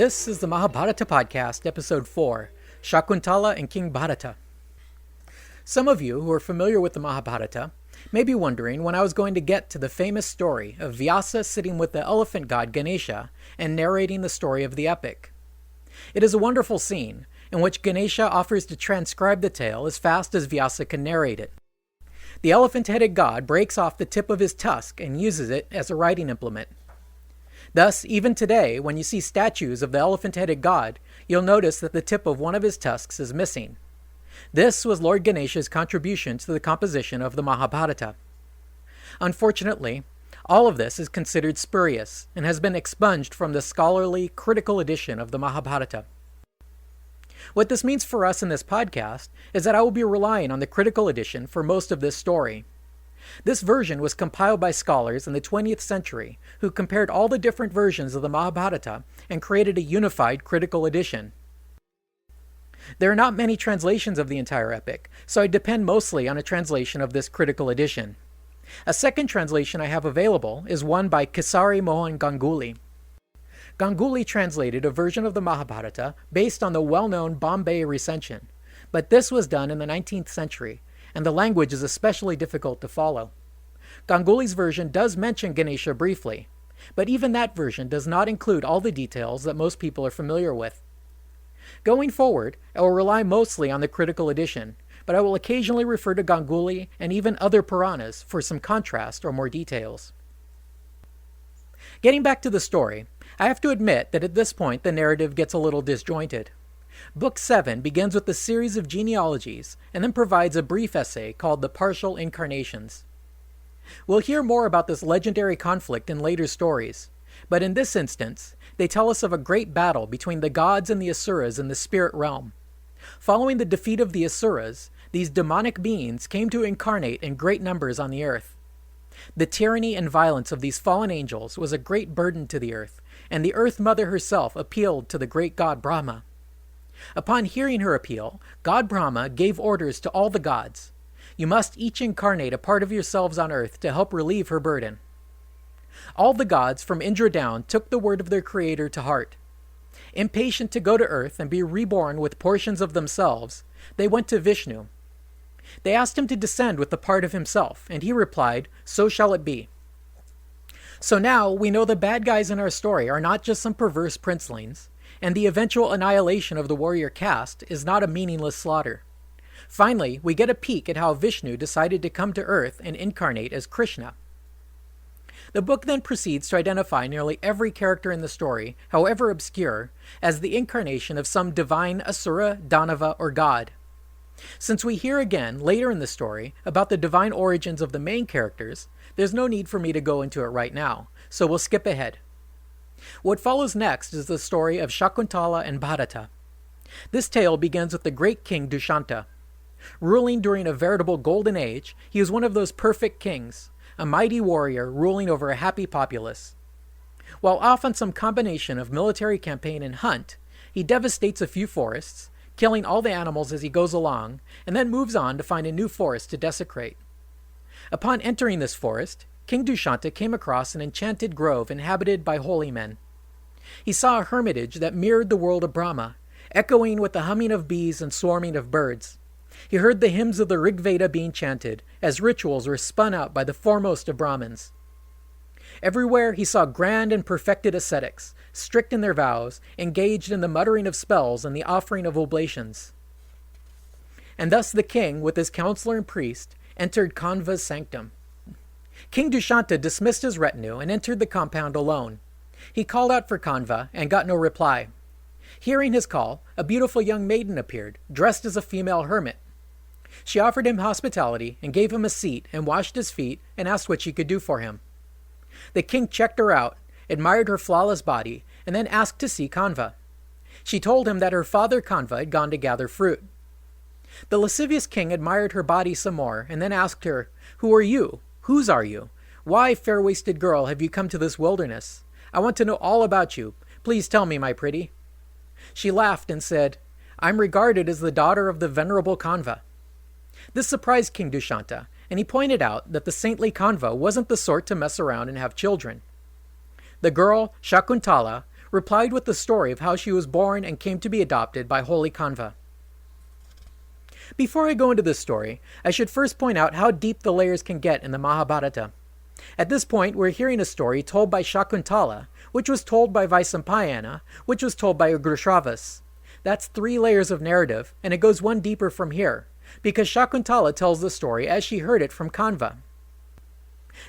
This is the Mahabharata podcast, episode 4, Shakuntala and King Bharata. Some of you who are familiar with the Mahabharata may be wondering when I was going to get to the famous story of Vyasa sitting with the elephant god Ganesha and narrating the story of the epic. It is a wonderful scene in which Ganesha offers to transcribe the tale as fast as Vyasa can narrate it. The elephant-headed god breaks off the tip of his tusk and uses it as a writing implement. Thus, even today, when you see statues of the elephant-headed god, you'll notice that the tip of one of his tusks is missing. This was Lord Ganesha's contribution to the composition of the Mahabharata. Unfortunately, all of this is considered spurious and has been expunged from the scholarly, critical edition of the Mahabharata. What this means for us in this podcast is that I will be relying on the critical edition for most of this story. This version was compiled by scholars in the 20th century who compared all the different versions of the Mahabharata and created a unified critical edition. There are not many translations of the entire epic, so I depend mostly on a translation of this critical edition. A second translation I have available is one by Kesari Mohan Ganguly. Ganguly translated a version of the Mahabharata based on the well-known Bombay recension, but this was done in the 19th century, and the language is especially difficult to follow. Ganguly's version does mention Ganesha briefly, but even that version does not include all the details that most people are familiar with. Going forward, I will rely mostly on the critical edition, but I will occasionally refer to Ganguly and even other Puranas for some contrast or more details. Getting back to the story, I have to admit that at this point the narrative gets a little disjointed. Book 7 begins with a series of genealogies and then provides a brief essay called The Partial Incarnations. We'll hear more about this legendary conflict in later stories, but in this instance, they tell us of a great battle between the gods and the asuras in the spirit realm. Following the defeat of the asuras, these demonic beings came to incarnate in great numbers on the earth. The tyranny and violence of these fallen angels was a great burden to the earth, and the Earth Mother herself appealed to the great god Brahma. Upon hearing her appeal, God Brahma gave orders to all the gods. You must each incarnate a part of yourselves on earth to help relieve her burden. All the gods from Indra down took the word of their creator to heart. Impatient to go to earth and be reborn with portions of themselves, they went to Vishnu. They asked him to descend with a part of himself, and he replied, "So shall it be." So now we know the bad guys in our story are not just some perverse princelings, and the eventual annihilation of the warrior caste is not a meaningless slaughter. Finally, we get a peek at how Vishnu decided to come to Earth and incarnate as Krishna. The book then proceeds to identify nearly every character in the story, however obscure, as the incarnation of some divine asura, danava, or god. Since we hear again, later in the story, about the divine origins of the main characters, there's no need for me to go into it right now, so we'll skip ahead. What follows next is the story of Shakuntala and Bharata. This tale begins with the great king Dushanta. Ruling during a veritable golden age, he was one of those perfect kings, a mighty warrior ruling over a happy populace. While off on some combination of military campaign and hunt, he devastates a few forests, killing all the animals as he goes along, and then moves on to find a new forest to desecrate. Upon entering this forest, King Dushanta came across an enchanted grove inhabited by holy men. He saw a hermitage that mirrored the world of Brahma, echoing with the humming of bees and swarming of birds. He heard the hymns of the Rig Veda being chanted, as rituals were spun out by the foremost of Brahmins. Everywhere he saw grand and perfected ascetics, strict in their vows, engaged in the muttering of spells and the offering of oblations. And thus the king, with his counselor and priest, entered Kanva's sanctum. King Dushanta dismissed his retinue and entered the compound alone. He called out for Kanva and got no reply. Hearing his call, a beautiful young maiden appeared, dressed as a female hermit. She offered him hospitality and gave him a seat and washed his feet and asked what she could do for him. The king checked her out, admired her flawless body, and then asked to see Kanva. She told him that her father Kanva had gone to gather fruit. The lascivious king admired her body some more and then asked her, "Who are you? Whose are you? Why, fair-waisted girl, have you come to this wilderness? I want to know all about you. Please tell me, my pretty." She laughed and said, "I'm regarded as the daughter of the venerable Kanva." This surprised King Dushanta, and he pointed out that the saintly Kanva wasn't the sort to mess around and have children. The girl, Shakuntala, replied with the story of how she was born and came to be adopted by holy Kanva. Before I go into this story, I should first point out how deep the layers can get in the Mahabharata. At this point, we're hearing a story told by Shakuntala, which was told by Vaisampayana, which was told by Ugrashravas. That's 3 layers of narrative, and it goes one deeper from here, because Shakuntala tells the story as she heard it from Kanva.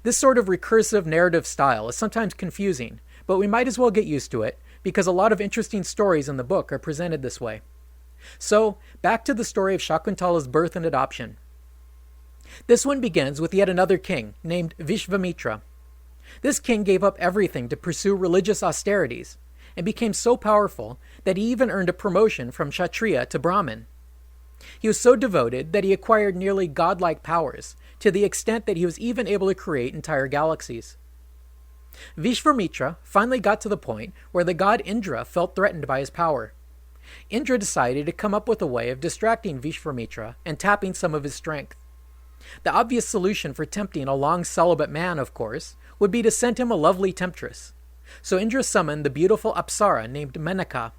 This sort of recursive narrative style is sometimes confusing, but we might as well get used to it, because a lot of interesting stories in the book are presented this way. So, back to the story of Shakuntala's birth and adoption. This one begins with yet another king, named Vishvamitra. This king gave up everything to pursue religious austerities, and became so powerful that he even earned a promotion from Kshatriya to Brahmin. He was so devoted that he acquired nearly godlike powers, to the extent that he was even able to create entire galaxies. Vishvamitra finally got to the point where the god Indra felt threatened by his power. Indra decided to come up with a way of distracting Vishvamitra and tapping some of his strength. The obvious solution for tempting a long celibate man, of course, would be to send him a lovely temptress. So Indra summoned the beautiful Apsara named Menaka.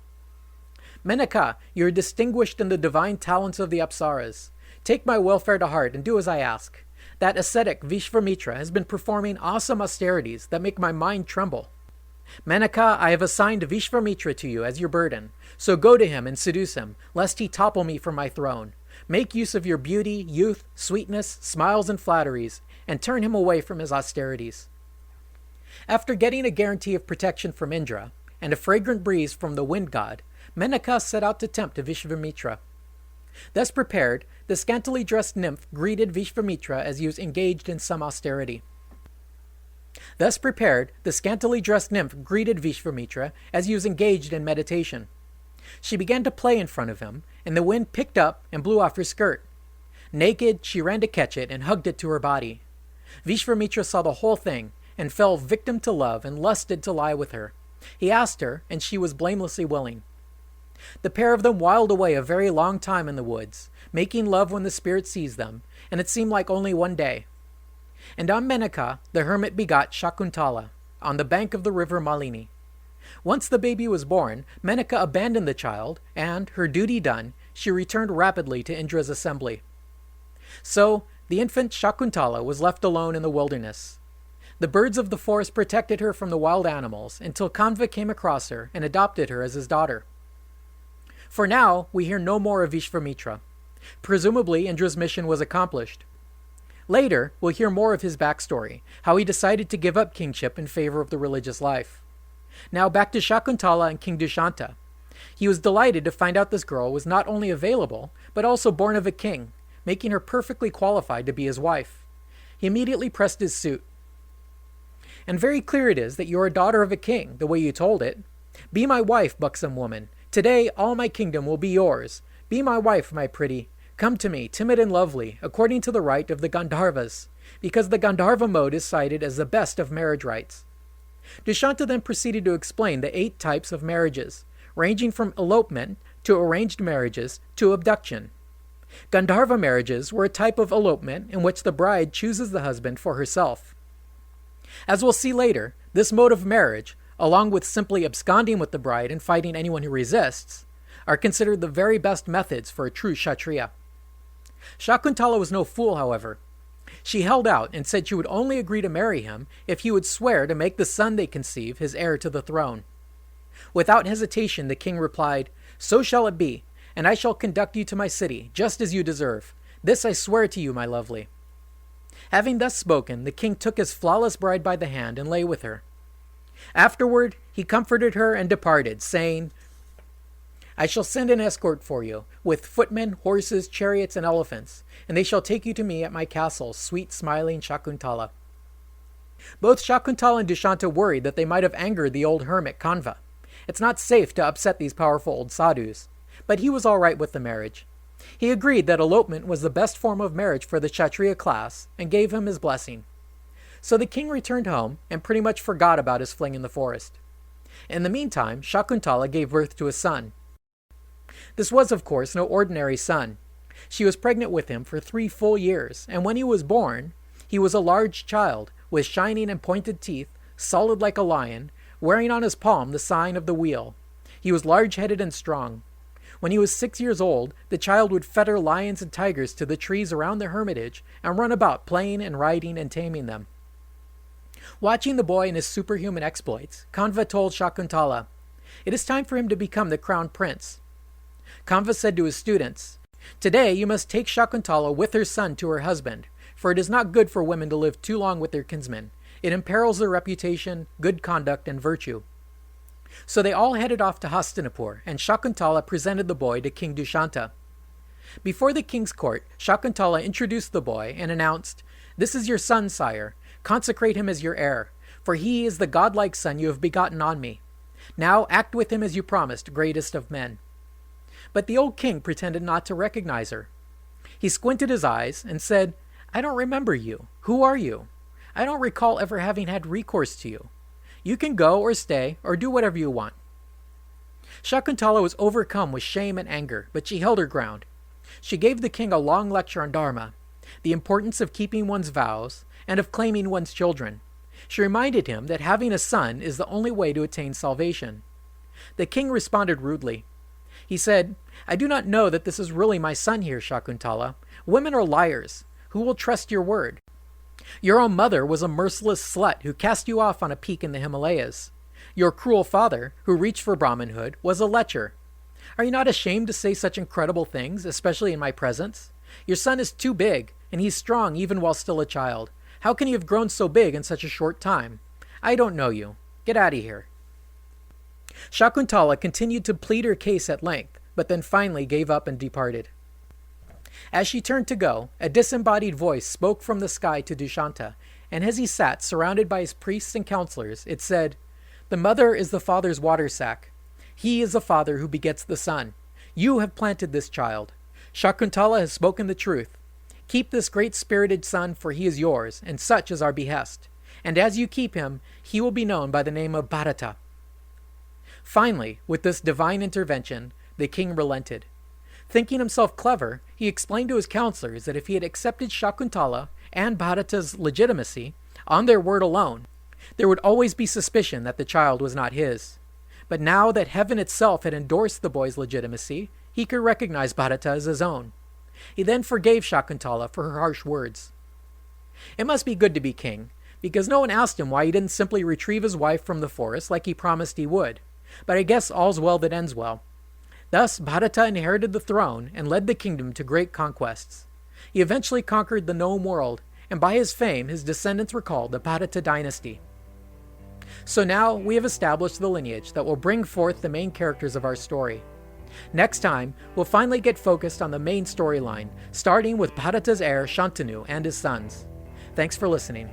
Menaka, you are distinguished in the divine talents of the Apsaras. Take my welfare to heart and do as I ask. That ascetic Vishvamitra has been performing awesome austerities that make my mind tremble. Menaka, I have assigned Vishvamitra to you as your burden, so go to him and seduce him, lest he topple me from my throne. Make use of your beauty, youth, sweetness, smiles, and flatteries, and turn him away from his austerities. After getting a guarantee of protection from Indra, and a fragrant breeze from the wind god, Menaka set out to tempt Vishvamitra. Thus prepared, the scantily dressed nymph greeted Vishvamitra as he was engaged in some austerity. Meditation. She began to play in front of him, and the wind picked up and blew off her skirt. Naked, she ran to catch it and hugged it to her body. Vishvamitra saw the whole thing, and fell victim to love and lusted to lie with her. He asked her, and she was blamelessly willing. The pair of them whiled away a very long time in the woods, making love when the spirit seized them, and it seemed like only one day. And on Menaka, the hermit begot Shakuntala, on the bank of the river Malini. Once the baby was born, Menaka abandoned the child, and, her duty done, she returned rapidly to Indra's assembly. So, the infant Shakuntala was left alone in the wilderness. The birds of the forest protected her from the wild animals until Kanva came across her and adopted her as his daughter. For now, we hear no more of Vishvamitra. Presumably, Indra's mission was accomplished. Later, we'll hear more of his backstory, how he decided to give up kingship in favor of the religious life. Now back to Shakuntala and King Dushanta. He was delighted to find out this girl was not only available, but also born of a king, making her perfectly qualified to be his wife. He immediately pressed his suit. And very clear it is that you are a daughter of a king, the way you told it. Be my wife, buxom woman. Today all my kingdom will be yours. Be my wife, my pretty. Come to me, timid and lovely, according to the rite of the Gandharvas, because the Gandharva mode is cited as the best of marriage rites. Dushanta then proceeded to explain the 8 types of marriages, ranging from elopement to arranged marriages to abduction. Gandharva marriages were a type of elopement in which the bride chooses the husband for herself. As we'll see later, this mode of marriage, along with simply absconding with the bride and fighting anyone who resists, are considered the very best methods for a true Kshatriya. Shakuntala was no fool, however. She held out and said she would only agree to marry him if he would swear to make the son they conceive his heir to the throne. Without hesitation, the king replied, "So shall it be, and I shall conduct you to my city, just as you deserve. This I swear to you, my lovely." Having thus spoken, the king took his flawless bride by the hand and lay with her. Afterward, he comforted her and departed, saying, "I shall send an escort for you, with footmen, horses, chariots, and elephants, and they shall take you to me at my castle, sweet smiling Shakuntala." Both Shakuntala and Dushanta worried that they might have angered the old hermit Kanva. It's not safe to upset these powerful old sadhus, but he was all right with the marriage. He agreed that elopement was the best form of marriage for the Kshatriya class, and gave him his blessing. So the king returned home, and pretty much forgot about his fling in the forest. In the meantime, Shakuntala gave birth to a son. This was, of course, no ordinary son. She was pregnant with him for 3 full years, and when he was born, he was a large child, with shining and pointed teeth, solid like a lion, wearing on his palm the sign of the wheel. He was large-headed and strong. When he was 6 years old, the child would fetter lions and tigers to the trees around the hermitage and run about playing and riding and taming them. Watching the boy and his superhuman exploits, Kanva told Shakuntala, "It is time for him to become the crown prince." Kanva said to his students, "Today you must take Shakuntala with her son to her husband, for it is not good for women to live too long with their kinsmen. It imperils their reputation, good conduct, and virtue." So they all headed off to Hastinapur, and Shakuntala presented the boy to King Dushanta. Before the king's court, Shakuntala introduced the boy and announced, "This is your son, sire. Consecrate him as your heir, for he is the godlike son you have begotten on me. Now act with him as you promised, greatest of men." But the old king pretended not to recognize her. He squinted his eyes and said, "I don't remember you. Who are you? I don't recall ever having had recourse to you. You can go or stay or do whatever you want." Shakuntala was overcome with shame and anger, but she held her ground. She gave the king a long lecture on dharma, the importance of keeping one's vows, and of claiming one's children. She reminded him that having a son is the only way to attain salvation. The king responded rudely. He said, "I do not know that this is really my son here, Shakuntala. Women are liars. Who will trust your word? Your own mother was a merciless slut who cast you off on a peak in the Himalayas. Your cruel father, who reached for Brahmanhood, was a lecher. Are you not ashamed to say such incredible things, especially in my presence? Your son is too big, and he's strong even while still a child. How can you have grown so big in such a short time? I don't know you. Get out of here." Shakuntala continued to plead her case at length, but then finally gave up and departed. As she turned to go, a disembodied voice spoke from the sky to Dushanta, and as he sat surrounded by his priests and counselors, it said, "The mother is the father's water sack. He is the father who begets the son. You have planted this child. Shakuntala has spoken the truth. Keep this great-spirited son, for he is yours, and such is our behest. And as you keep him, he will be known by the name of Bharata." Finally, with this divine intervention, the king relented. Thinking himself clever, he explained to his counselors that if he had accepted Shakuntala and Bharata's legitimacy on their word alone, there would always be suspicion that the child was not his. But now that heaven itself had endorsed the boy's legitimacy, he could recognize Bharata as his own. He then forgave Shakuntala for her harsh words. It must be good to be king, because no one asked him why he didn't simply retrieve his wife from the forest like he promised he would. But I guess all's well that ends well. Thus, Bharata inherited the throne and led the kingdom to great conquests. He eventually conquered the known world, and by his fame, his descendants were called the Bharata Dynasty. So now we have established the lineage that will bring forth the main characters of our story. Next time, we'll finally get focused on the main storyline, starting with Bharata's heir Shantanu and his sons. Thanks for listening.